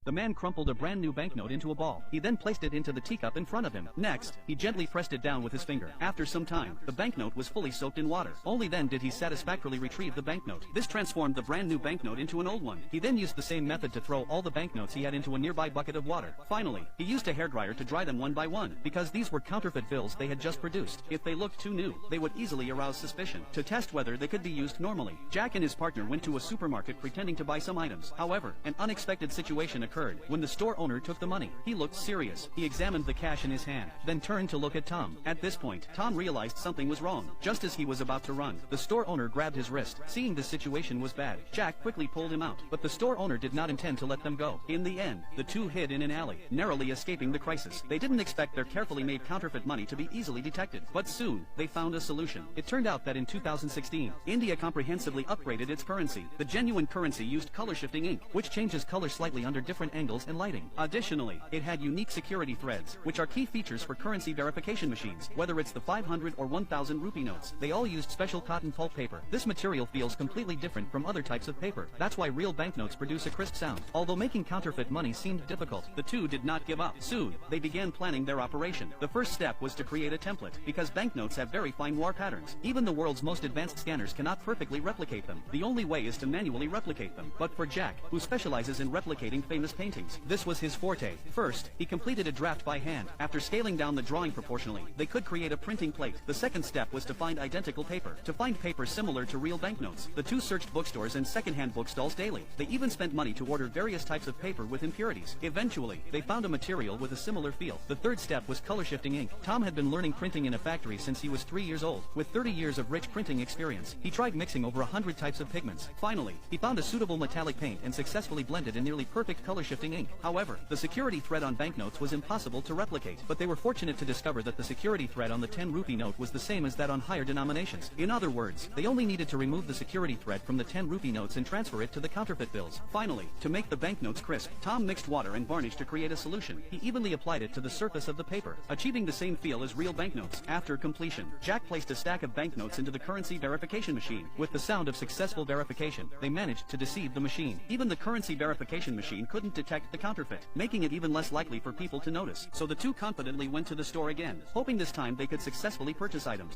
The man crumpled a brand new banknote into a ball. He then placed it into the teacup in front of him. Next, he gently pressed it down with his finger. After some time, the banknote was fully soaked in water. Only then did he satisfactorily retrieve the banknote. This transformed the brand new banknote into an old one. He then used the same method to throw all the banknotes he had into a nearby bucket of water. Finally, he used a hairdryer to dry them one by one, because these were counterfeit bills they had just produced. If they looked too new, they would easily arouse suspicion. To test whether they could be used normally, Jack and his partner went to a supermarket pretending to buy some items. However, an unexpected situation occurred. When the store owner took the money, he looked serious. He examined the cash in his hand, then turned to look at Tom. At this point, Tom realized something was wrong. Just as he was about to run, the store owner grabbed his wrist. Seeing the situation was bad, Jack quickly pulled him out, but the store owner did not intend to let them go. In the end, the two hid in an alley, narrowly escaping the crisis. They didn't expect their carefully made counterfeit money to be easily detected, but soon, they found a solution. It turned out that in 2016, India comprehensively upgraded its currency. The genuine currency used color-shifting ink, which changes color slightly under different angles and lighting. Additionally, it had unique security threads, which are key features for currency verification machines, whether it's the 500 or 1000 rupee notes. They all used special cotton pulp paper. This material feels completely different from other types of paper. That's why real banknotes produce a crisp sound. Although making counterfeit money seemed difficult, the two did not give up. Soon, they began planning their operation. The first step was to create a template, because banknotes have very fine noir patterns. Even the world's most advanced scanners cannot perfectly replicate them. The only way is to manually replicate them. But for Jack, who specializes in replicating famous paintings, this was his forte. First, he completed a draft by hand. After scaling down the drawing proportionally, they could create a printing plate. The second step was to find identical paper. To find paper similar to real banknotes, the two searched bookstores and second-hand bookstalls daily. They even spent money to order various types of paper with impurities. Eventually, they found a material with a similar feel. The third step was color-shifting ink. Tom had been learning printing in a factory since he was 3 years old. With 30 years of rich printing experience, he tried mixing over 100 types of pigments. Finally, he found a suitable metallic paint and successfully blended in nearly perfect color-shifting ink. However, the security thread on banknotes was impossible to replicate, but they were fortunate to discover that the security thread on the 10 rupee note was the same as that on higher denominations. In other words, they only needed to remove the security thread from the 10 rupee notes and transfer it to the counterfeit bills. Finally, to make the banknotes crisp, Tom mixed water and varnish to create a solution. He evenly applied it to the surface of the paper, achieving the same feel as real banknotes. After completion, Jack placed a stack of banknotes into the currency verification machine. With the sound of successful verification, they managed to deceive the machine. Even the currency verification machine couldn't detect the counterfeit, making it even less likely for people to notice. So the two confidently went to the store again, hoping this time they could successfully purchase items.